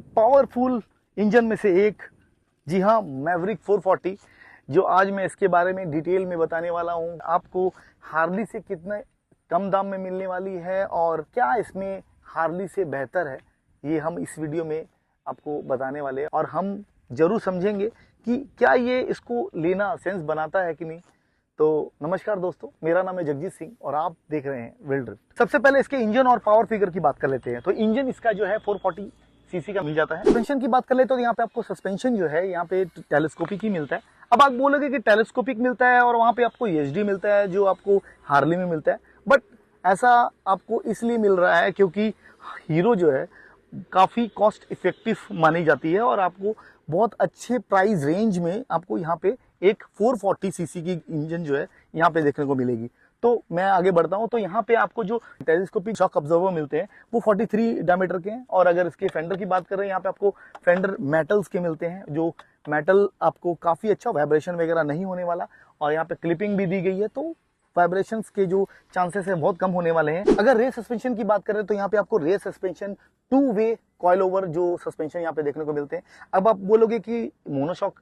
Powerful engine में से एक, जी हाँ, मैवरिक 440, जो आज मैं इसके बारे में डिटेल में बताने वाला हूँ। आपको हार्ली से कितने कम दाम में मिलने वाली है और क्या इसमें हार्ली से बेहतर है, ये हम इस वीडियो में आपको बताने वाले हैं। और हम जरूर समझेंगे कि क्या ये इसको लेना सेंस बनाता है कि नहीं। तो नमस्कार दोस्तों, मेरा नाम है जगजीत सिंह और आप देख रहे हैं व्हील ड्रिफ्ट। सबसे पहले इसके इंजन और पावर फिगर की बात कर लेते हैं। तो इंजन इसका जो है 440 सीसी का मिल जाता है। सस्पेंशन की बात कर ले तो यहाँ पे आपको सस्पेंशन जो है यहाँ पे टेलीस्कोपिक ही मिलता है। अब आप बोलोगे कि टेलीस्कोपिक मिलता है और वहाँ पे आपको एचडी मिलता है जो आपको हार्ली में मिलता है, बट ऐसा आपको इसलिए मिल रहा है क्योंकि हीरो जो है काफ़ी कॉस्ट इफेक्टिव मानी जाती है और आपको बहुत अच्छे प्राइस रेंज में आपको यहाँ पे एक 440 सीसी की इंजन जो है यहाँ पे देखने को मिलेगी। तो मैं आगे बढ़ता हूँ। तो यहाँ पे आपको जो टेलीस्कोपिक शॉक ऑब्जर्वर मिलते हैं वो 43 डायमीटर के हैं। और अगर इसके फेंडर की बात करें, यहाँ पे आपको फेंडर मेटल्स के मिलते हैं, जो मेटल आपको काफ़ी अच्छा वाइब्रेशन वगैरह नहीं होने वाला। और यहाँ पे क्लिपिंग भी दी गई है, तो वाइब्रेशंस के जो चांसेस है बहुत कम होने वाले हैं। अगर रेयर सस्पेंशन की बात करें तो यहाँ पे आपको रेयर सस्पेंशन 2 वे कॉइल ओवर जो सस्पेंशन यहाँ पे देखने को मिलते हैं। अब आप बोलोगे कि मोनोशॉक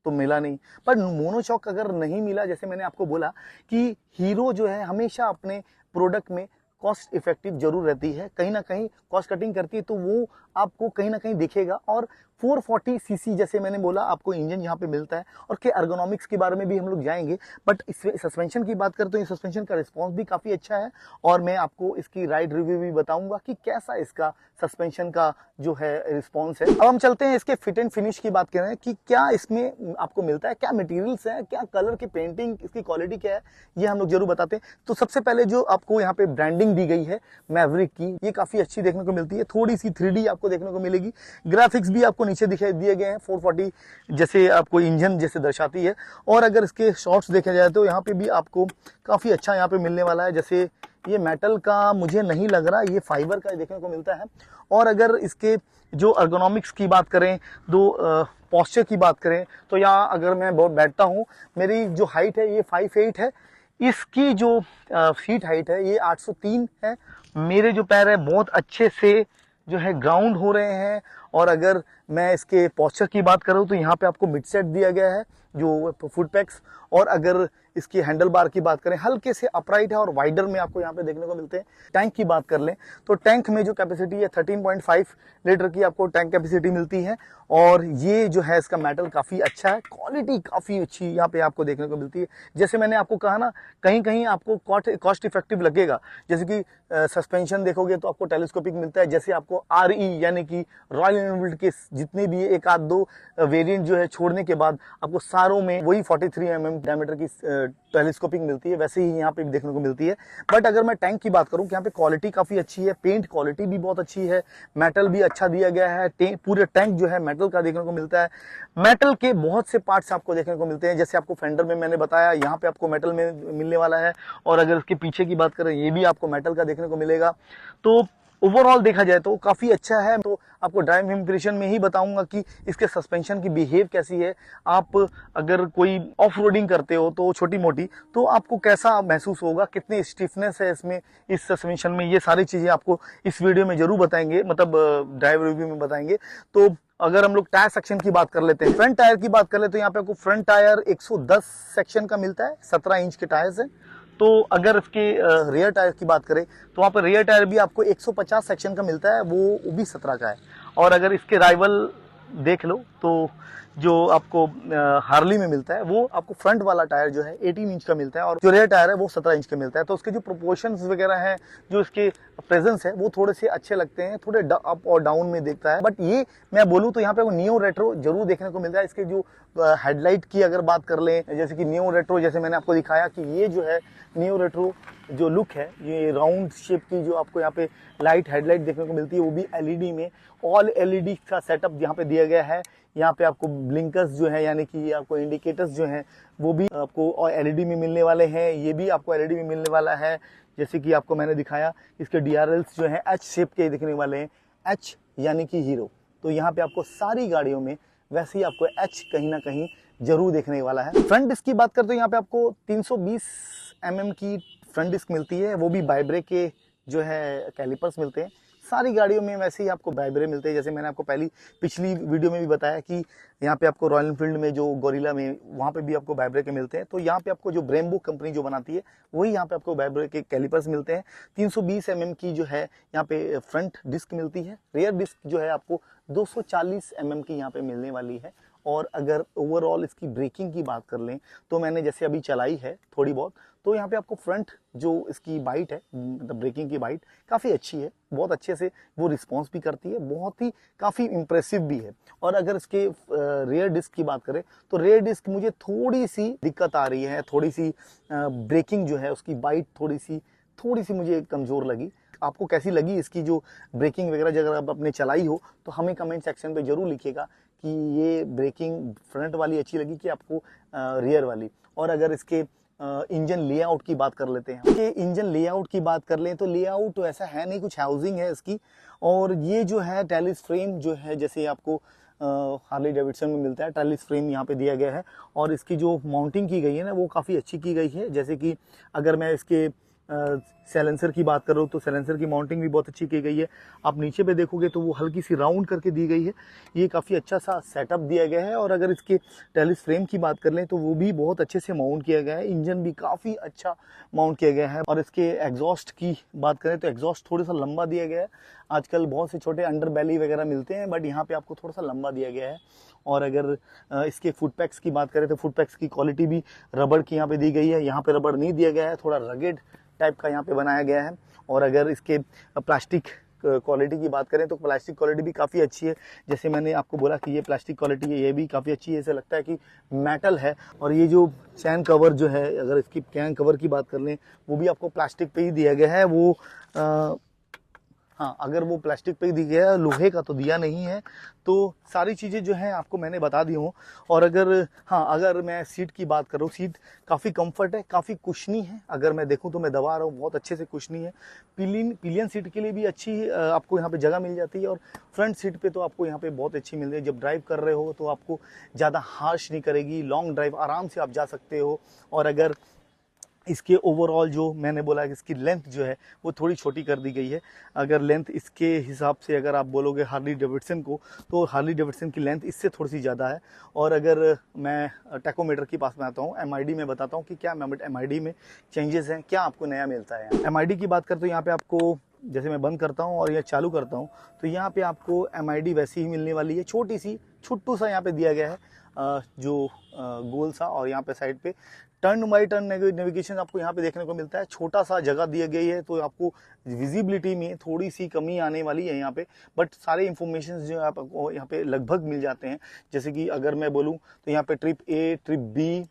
तो मिला नहीं, पर मोनोशॉक अगर नहीं मिला, जैसे मैंने आपको बोला कि हीरो जो है हमेशा अपने प्रोडक्ट में कॉस्ट इफेक्टिव जरूर रहती है, कहीं ना कहीं कॉस्ट कटिंग करती है, तो वो आपको कहीं ना कहीं दिखेगा। और 440 सीसी जैसे मैंने बोला आपको इंजन यहाँ पे मिलता है। और के अर्गोनॉमिक्स के बारे में भी हम लोग जाएंगे, बट इस सस्पेंशन की बात करें तो ये सस्पेंशन का रिस्पांस भी काफ़ी अच्छा है। और मैं आपको इसकी राइड रिव्यू भी बताऊंगा कि कैसा इसका सस्पेंशन का जो है रिस्पांस है। अब हम चलते हैं इसके फिट एंड फिनिश की बात करें कि क्या इसमें आपको मिलता है, क्या मटेरियल्स है, क्या कलर की पेंटिंग, इसकी क्वालिटी क्या है, ये हम लोग जरूर बताते हैं। तो सबसे पहले जो आपको यहाँ पे ब्रांडिंग दी गई है मैवरिक की, ये काफ़ी अच्छी देखने को मिलती है। थोड़ी सी 3D आपको देखने को मिलेगी। ग्राफिक्स भी आपको नीचे दिखाई दिए गए हैं 440 जैसे आपको इंजन जैसे दर्शाती है। और अगर इसके शॉट्स देखे जाए तो यहाँ पे भी आपको काफ़ी अच्छा यहाँ पे मिलने वाला है। जैसे ये मेटल का मुझे नहीं लग रहा, ये फाइबर का देखने को मिलता है। और अगर इसके जो अर्गोनॉमिक्स की बात करें, दो पोस्चर की बात करें, तो यहाँ अगर मैं बहुत बैठता हूँ, मेरी जो हाइट है ये 5'8" है। इसकी जो सीट हाइट है ये 803 है। मेरे जो पैर है बहुत अच्छे से जो है ग्राउंड हो रहे हैं। और अगर मैं इसके पोस्चर की बात करूं तो यहाँ पे आपको मिड सेट दिया गया है जो फुट पैक्स। और अगर इसकी हैंडल बार की बात करें, हल्के से अपराइट है और वाइडर में आपको यहाँ पे देखने को मिलते हैं। टैंक की बात कर लें तो टैंक में जो कैपेसिटी है 13.5 लीटर की आपको टैंक कैपेसिटी मिलती है। और ये जो है इसका मेटल काफ़ी अच्छा है, क्वालिटी काफ़ी अच्छी यहाँ पे आपको देखने को मिलती है। जैसे मैंने आपको कहा ना, कहीं कहीं आपको कॉस्ट इफेक्टिव लगेगा। जैसे कि सस्पेंशन देखोगे तो आपको टेलीस्कोपिक मिलता है। जैसे आपको RE यानी कि रॉयल एनफील्ड के जितने भी एक आध दो वेरिएंट जो है छोड़ने के बाद आपको सारों में वही 43 mm डायमीटर की टेलीस्कोपिक मिलती है, वैसे ही यहाँ पे भी देखने को मिलती है। बट अगर मैं टैंक की बात करूँ, यहाँ पे क्वालिटी काफ़ी अच्छी है, पेंट क्वालिटी भी बहुत अच्छी है, मेटल भी अच्छा दिया गया है। पूरे टैंक जो है मेटल का देखने को मिलता है। मेटल के बहुत से पार्ट्स आपको देखने को मिलते हैं। जैसे आपको फेंडर में मैंने बताया, यहाँ पे आपको मेटल में मिलने वाला है। और अगर इसके पीछे की बात करें, ये भी आपको मेटल का देखने को मिलेगा। तो ओवरऑल देखा जाए तो काफ़ी अच्छा है। तो आपको ड्राइव इंप्रेशन में ही बताऊंगा कि इसके सस्पेंशन की बिहेव कैसी है। आप अगर कोई ऑफ रोडिंग करते हो तो छोटी मोटी, तो आपको कैसा महसूस होगा, कितनी स्टिफनेस है इसमें, इस सस्पेंशन में, ये सारी चीज़ें आपको इस वीडियो में जरूर बताएंगे, मतलब ड्राइव रिव्यू में बताएंगे। तो अगर हम लोग टायर सेक्शन की बात कर लेते हैं, फ्रंट टायर की बात कर लेते हैं, तो यहाँ पे आपको फ्रंट टायर 110 सेक्शन का मिलता है, 17 इंच के टायर्स हैं। तो अगर इसके रियर टायर की बात करें तो वहाँ पर रियर टायर भी आपको 150 सेक्शन का मिलता है, वो भी 17 का है। और अगर इसके राइवल देख लो तो जो आपको हार्ली में मिलता है वो आपको फ्रंट वाला टायर जो है 18 इंच का मिलता है और जो रियर टायर है वो 17 इंच का मिलता है। तो उसके जो प्रोपोर्शंस वगैरह हैं, जो इसके प्रेजेंस है, वो थोड़े से अच्छे लगते हैं, थोड़े अप और डाउन में देखता है। बट ये मैं बोलूँ तो यहाँ पे वो नियो रेट्रो जरूर देखने को मिलता है। इसके जो हेडलाइट की अगर बात कर लें, जैसे कि नियो रेट्रो, जैसे मैंने आपको दिखाया कि ये जो है नियो रेट्रो जो लुक है, ये राउंड शेप की जो आपको यहाँ पे लाइट हेडलाइट देखने को मिलती है, वो भी LED में ऑल LED का सेटअप यहाँ पे दिया गया है। यहाँ पे आपको ब्लिंकर्स जो है यानी कि आपको इंडिकेटर्स जो हैं वो भी आपको LED में मिलने वाले हैं। ये भी आपको LED में मिलने वाला है। जैसे कि आपको मैंने दिखाया, इसके DRLs जो है H शेप के दिखने वाले हैं, H यानी कि हीरो। तो यहाँ पे आपको सारी गाड़ियों में वैसे ही आपको H कहीं ना कहीं जरूर देखने वाला है। फ्रंट डिस्क की बात करते हो, यहाँ पे आपको 320 mm की फ्रंट डिस्क मिलती है, वो भी बाइब्रेक के जो है कैलिपर्स मिलते हैं। सारी गाड़ियों में वैसे ही आपको वाइब्रे मिलते हैं। जैसे मैंने आपको पिछली वीडियो में भी बताया कि यहाँ पे आपको रॉयल एनफील्ड में जो गोरिल्ला में वहाँ पे भी आपको वाइब्रे के मिलते हैं। तो यहाँ पे आपको जो ब्रेम्बो कंपनी जो बनाती है वही यहाँ पे आपको वाइब्रे के कैलिपर्स मिलते हैं। 320 mm की जो है यहाँ पे फ्रंट डिस्क मिलती है। रियर डिस्क जो है आपको 240 mm की यहाँ पे मिलने वाली है। और अगर ओवरऑल इसकी ब्रेकिंग की बात कर लें तो मैंने जैसे अभी चलाई है थोड़ी बहुत, तो यहाँ पे आपको फ्रंट जो इसकी बाइट है, मतलब ब्रेकिंग की बाइट काफ़ी अच्छी है, बहुत अच्छे से वो रिस्पॉन्स भी करती है, बहुत ही काफ़ी इंप्रेसिव भी है। और अगर इसके रेयर डिस्क की बात करें तो रेयर डिस्क मुझे थोड़ी सी दिक्कत आ रही है, थोड़ी सी ब्रेकिंग जो है उसकी बाइट थोड़ी सी मुझे कमज़ोर लगी। आपको कैसी लगी इसकी जो ब्रेकिंग वगैरह, अगर आप अपने चलाई हो तो हमें कमेंट सेक्शन पे जरूर लिखिएगा कि ये ब्रेकिंग फ्रंट वाली अच्छी लगी कि आपको रियर वाली। और अगर इसके इंजन लेआउट की बात कर लेते हैं, कि इंजन लेआउट की बात कर लें तो लेआउट तो ऐसा है नहीं, कुछ हाउसिंग है इसकी। और ये जो है टैलिस फ्रेम जो है, जैसे आपको हार्ली डेविडसन में मिलता है, टैलिस फ्रेम यहाँ पे दिया गया है। और इसकी जो माउंटिंग की गई है ना वो काफ़ी अच्छी की गई है। जैसे कि अगर मैं इसके सैलेंसर की बात करो तो सैलेंसर की माउंटिंग भी बहुत अच्छी की गई है। आप नीचे पे देखोगे तो वो हल्की सी राउंड करके दी गई है, ये काफ़ी अच्छा सा सेटअप दिया गया है। और अगर इसके टैलिस फ्रेम की बात कर लें तो वो भी बहुत अच्छे से माउंट किया गया है, इंजन भी काफ़ी अच्छा माउंट किया गया है। और इसके एग्जॉस्ट की बात करें तो एग्जॉस्ट थोड़ा सा लंबा दिया गया है। आजकल बहुत से छोटे अंडर बैली वगैरह मिलते हैं, बट यहाँ पे आपको थोड़ा सा लंबा दिया गया है। और अगर इसके फुट पैक्स की बात करें तो फुट पैक्स की क्वालिटी भी रबड़ की यहाँ पे दी गई है, यहाँ पे रबड़ नहीं दिया गया है, थोड़ा रगेड टाइप का यहाँ पे बनाया गया है। और अगर इसके प्लास्टिक क्वालिटी की बात करें तो प्लास्टिक क्वालिटी भी काफ़ी अच्छी है। जैसे मैंने आपको बोला कि ये प्लास्टिक क्वालिटी है, ये भी काफ़ी अच्छी है, ऐसा लगता है कि मेटल है। और ये जो चैन कवर जो है, अगर इसकी चैन कवर की बात कर लें वो भी आपको प्लास्टिक पे ही दिया गया है। वो हाँ, अगर वो प्लास्टिक पे दिया गया है, लोहे का तो दिया नहीं है। तो सारी चीज़ें जो हैं आपको मैंने बता दी हूँ। और अगर मैं सीट की बात करूँ, सीट काफ़ी कंफर्ट है, काफ़ी कुशनी है। अगर मैं देखूँ तो मैं दबा रहा हूँ, बहुत अच्छे से कुशनी है। पिलियन सीट के लिए भी अच्छी आपको यहाँ पे जगह मिल जाती है। और फ्रंट सीट पे तो आपको यहाँ पे बहुत अच्छी मिल रही है। जब ड्राइव कर रहे हो तो आपको ज़्यादा हार्श नहीं करेगी, लॉन्ग ड्राइव आराम से आप जा सकते हो। और अगर इसके ओवरऑल जो मैंने बोला कि इसकी लेंथ जो है वो थोड़ी छोटी कर दी गई है। अगर लेंथ इसके हिसाब से अगर आप बोलोगे हार्ली डेविडसन को, तो हार्ली डेविडसन की लेंथ इससे थोड़ी सी ज़्यादा है। और अगर मैं टैकोमीटर के पास में आता हूँ, एमआईडी में बताता हूँ कि क्या एमआईडी में चेंजेस हैं, क्या आपको नया मिलता है। एमआईडी की बात करें तो यहाँ पे आपको, जैसे मैं बंद करता हूँ और यह चालू करता हूँ तो यहाँ पे आपको एमआईडी वैसी ही मिलने वाली है, छोटी सी छुट्टू सा यहाँ पे दिया गया है जो गोल सा। और यहाँ पे साइड पे टर्न बाई टर्न नेविगेशन आपको यहाँ पे देखने को मिलता है। छोटा सा जगह दी गई है तो आपको विजिबिलिटी में थोड़ी सी कमी आने वाली है यहाँ पे, बट सारे इंफॉर्मेशन जो आपको यहाँ पे लगभग मिल जाते हैं। जैसे कि अगर मैं बोलूँ तो यहाँ पे ट्रिप ए, ट्रिप बी,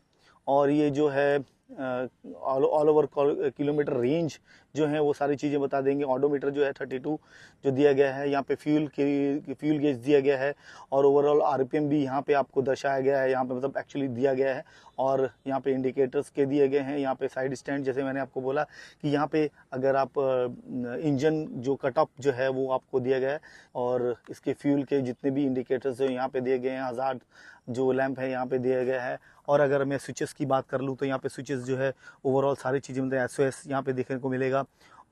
और ये जो है ऑल ओवर किलोमीटर रेंज जो है वो सारी चीज़ें बता देंगे। ऑडोमीटर जो है 32 जो दिया गया है, यहाँ पे फ्यूल गेज दिया गया है। और ओवरऑल आरपीएम भी यहाँ पे आपको दर्शाया गया है, यहाँ पे मतलब एक्चुअली दिया गया है। और यहाँ पे इंडिकेटर्स के दिए गए हैं। यहाँ पे साइड स्टैंड, जैसे मैंने आपको बोला कि यहाँ पे अगर आप इंजन जो कटअप जो है वो आपको दिया गया है। और इसके फ्यूल के जितने भी इंडिकेटर्स जो यहाँ पे दिए गए हैं, हज़ार्ड जो लैंप है यहाँ पे दिया गया है। और अगर मैं स्विचेस की बात कर लूँ तो यहाँ पे स्विचेस जो है ओवरऑल सारी चीज़ें मतलब एसओएस यहाँ पे देखने को मिलेगा।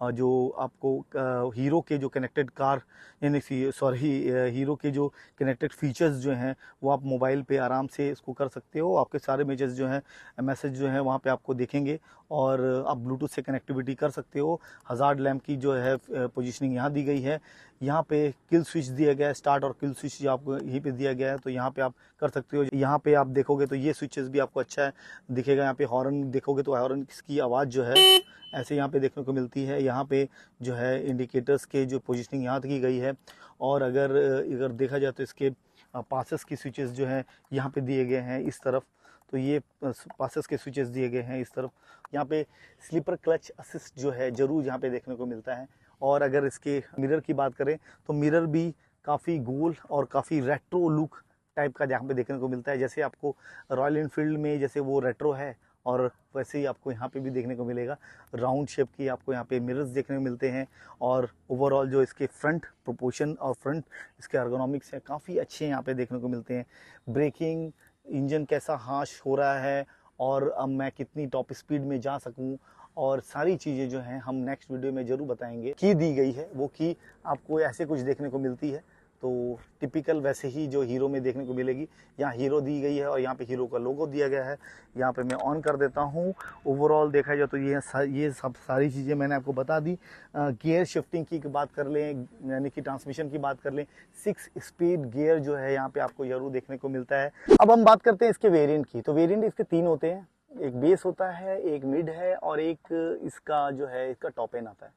जो आपको हीरो के जो कनेक्टेड कार यानी हीरो के जो कनेक्टेड फीचर्स जो हैं वो आप मोबाइल पे आराम से इसको कर सकते हो। आपके सारे मैसेज जो है वहाँ पे आपको दिखेंगे। और आप ब्लूटूथ से कनेक्टिविटी कर सकते हो। हज़ार्ड लैम्प की जो है पोजीशनिंग यहाँ दी गई है। यहाँ पे किल स्विच दिया गया है, स्टार्ट और किल स्विच जो आपको यहीं पे दिया गया है, तो यहाँ पे आप कर सकते हो। यहाँ पे आप देखोगे तो ये स्विचेस भी आपको अच्छा है दिखेगा। यहाँ पे हॉर्न देखोगे तो हॉर्न की आवाज़ जो है ऐसे यहाँ पे देखने को मिलती है। यहाँ पे जो है इंडिकेटर्स के जो पोजीशनिंग यहाँ की गई है। और अगर देखा जाए तो इसके पासेस की स्विचेस जो हैं यहाँ पे दिए गए हैं इस तरफ, तो ये पासेस के स्विचेस दिए गए हैं इस तरफ। यहाँ पे स्लीपर क्लच असिस्ट जो है ज़रूर यहाँ पे देखने को मिलता है। और अगर इसके मिरर की बात करें तो मिरर भी काफ़ी गोल और काफ़ी रेट्रो लुक टाइप का यहाँ पे देखने को मिलता है। जैसे आपको रॉयल एनफील्ड में जैसे वो रेट्रो है, और वैसे ही आपको यहाँ पे भी देखने को मिलेगा। राउंड शेप की आपको यहाँ पे मिरर्स देखने को मिलते हैं। और ओवरऑल जो इसके फ्रंट प्रोपोर्शन और फ्रंट इसके एर्गोनॉमिक्स हैं काफ़ी अच्छे यहाँ पे देखने को मिलते हैं। ब्रेकिंग, इंजन कैसा हाश हो रहा है, और अब मैं कितनी टॉप स्पीड में जा सकूं, और सारी चीज़ें जो हैं हम नेक्स्ट वीडियो में ज़रूर बताएंगे। की दी गई है वो की आपको ऐसे कुछ देखने को मिलती है, तो टिपिकल वैसे ही जो हीरो में देखने को मिलेगी। यहाँ हीरो दी गई है और यहाँ पे हीरो का लोगो दिया गया है। यहाँ पे मैं ऑन कर देता हूँ। ओवरऑल देखा जाए तो ये सब सारी चीज़ें मैंने आपको बता दी। गियर शिफ्टिंग की बात कर लें, यानी कि ट्रांसमिशन की बात कर लें, 6 स्पीड गियर जो है यहाँ पे आपको जरूर देखने को मिलता है। अब हम बात करते हैं इसके वेरिएंट की। तो वेरिएंट इसके 3 होते हैं, एक बेस होता है, एक मिड है और एक इसका जो है इसका टॉप एंड आता है।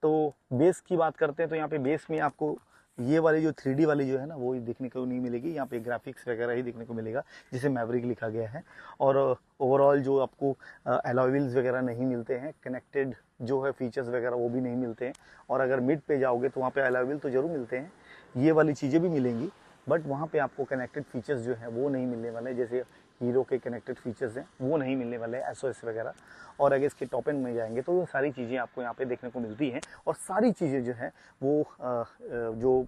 तो बेस की बात करते हैं तो यहाँ पे बेस में आपको ये वाली जो 3D वाली जो है ना वो देखने को नहीं मिलेगी। यहाँ पे ग्राफिक्स वगैरह ही देखने को मिलेगा जिसे मैवरिक लिखा गया है। और ओवरऑल जो आपको अलॉय व्हील्स वगैरह नहीं मिलते हैं, कनेक्टेड जो है फीचर्स वगैरह वो भी नहीं मिलते हैं। और अगर मिड पे जाओगे तो वहाँ पे अलॉय व्हील तो जरूर मिलते हैं, ये वाली चीज़ें भी मिलेंगी, बट वहाँ पे आपको कनेक्टेड फीचर्स जो है वो नहीं मिलने वाले। जैसे हीरो के कनेक्टेड फीचर्स हैं वो नहीं मिलने वाले, SOS वगैरह। और अगर इसके टॉप एंड में जाएंगे तो वो सारी चीज़ें आपको यहाँ पे देखने को मिलती हैं। और सारी चीज़ें जो है वो जो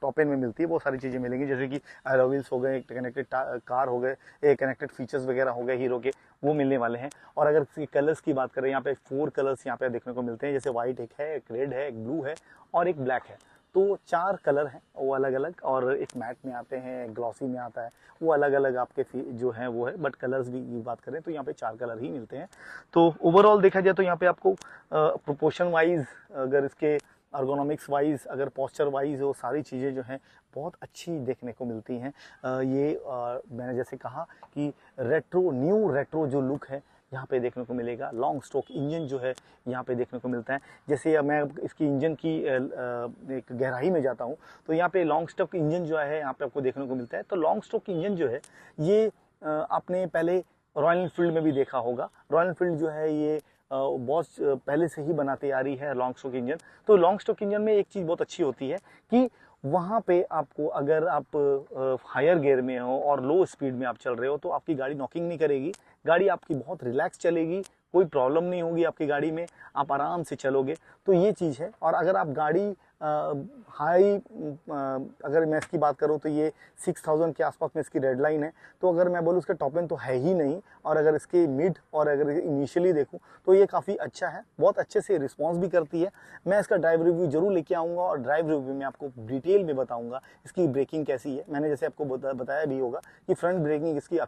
टॉप एंड में मिलती है वो सारी चीज़ें मिलेंगी, जैसे कि अलॉय व्हील्स हो गए, कनेक्टेड कार हो गए, कनेक्टेड फीचर्स वगैरह हो गए हीरो के, वो मिलने वाले हैं। और अगर इसकी कलर्स की बात करें, यहाँ पे 4 कलर्स यहाँ पे देखने को मिलते हैं, जैसे वाइट एक है, एक रेड है, एक ब्लू है और एक ब्लैक है। तो 4 कलर हैं वो अलग अलग, और एक मैट में आते हैं, ग्लॉसी में आता है, वो अलग अलग आपके जो हैं वो है। बट कलर्स भी बात करें तो यहाँ पे 4 कलर ही मिलते हैं। तो ओवरऑल देखा जाए तो यहाँ पे आपको प्रोपोर्शन वाइज, अगर इसके अर्गोनॉमिक्स वाइज, अगर पोस्चर वाइज, वो सारी चीज़ें जो हैं बहुत अच्छी देखने को मिलती हैं। मैंने जैसे कहा कि न्यू रेट्रो जो लुक है यहाँ पे देखने को मिलेगा। लॉन्ग स्ट्रोक इंजन जो है यहाँ पे देखने को मिलता है। जैसे मैं इसकी इंजन की एक गहराई में जाता हूँ तो यहाँ पे लॉन्ग स्ट्रोक इंजन जो है यहाँ पे आपको देखने को मिलता है। तो लॉन्ग स्ट्रोक इंजन जो है ये आपने पहले रॉयल एनफील्ड में भी देखा होगा। रॉयल एनफील्ड जो है ये बहुत पहले से ही बनाती आ रही है लॉन्ग स्ट्रोक इंजन। तो लॉन्ग स्ट्रोक इंजन में एक चीज़ बहुत अच्छी होती है कि वहाँ पे आपको, अगर आप हायर गियर में हो और लो स्पीड में आप चल रहे हो तो आपकी गाड़ी नॉकिंग नहीं करेगी, गाड़ी आपकी बहुत रिलैक्स चलेगी, कोई प्रॉब्लम नहीं होगी आपकी गाड़ी में, आप आराम से चलोगे। तो ये चीज़ है। और अगर आप गाड़ी हाई, अगर मैं इसकी बात करूँ तो ये 6000 के आसपास में इसकी रेड लाइन है। तो अगर मैं बोलूँ इसका टॉप एंड तो है ही नहीं, और अगर इसके मिड और अगर इनिशियली देखूँ तो ये काफ़ी अच्छा है, बहुत अच्छे से रिस्पॉन्स भी करती है। मैं इसका ड्राइव रिव्यू जरूर लेके आऊँगा और ड्राइव रिव्यू में आपको डिटेल में बताऊँगा इसकी ब्रेकिंग कैसी है। मैंने जैसे आपको बताया भी होगा कि फ्रंट ब्रेकिंग इसकी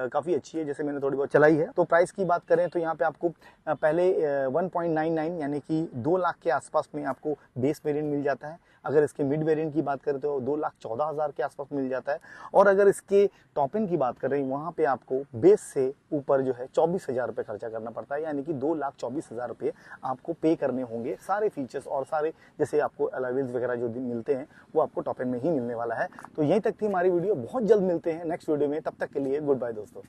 काफ़ी अच्छी है, जैसे मैंने थोड़ी बहुत चलाई है। तो प्राइस की बात करें तो यहाँ पे आपको पहले 1.99 यानी कि 2 लाख के आसपास में आपको बेस वेरिएंट मिल जाता है। अगर इसके मिड वेरिएंट की बात करें तो 2,14,000 के आसपास मिल जाता है। और अगर इसके टॉप एंड की बात करें, वहाँ पे आपको बेस से ऊपर जो है 24,000 रुपये खर्चा करना पड़ता है, यानी कि 2,24,000 रुपये आपको पे करने होंगे। सारे फीचर्स और सारे जैसे आपको अलॉय व्हील्स वगैरह जो मिलते हैं वो आपको टॉप एंड में ही मिलने वाला है। तो यहीं तक थी हमारी वीडियो, बहुत जल्द मिलते हैं नेक्स्ट वीडियो में। तब तक के लिए गुड बाय दोस्तों।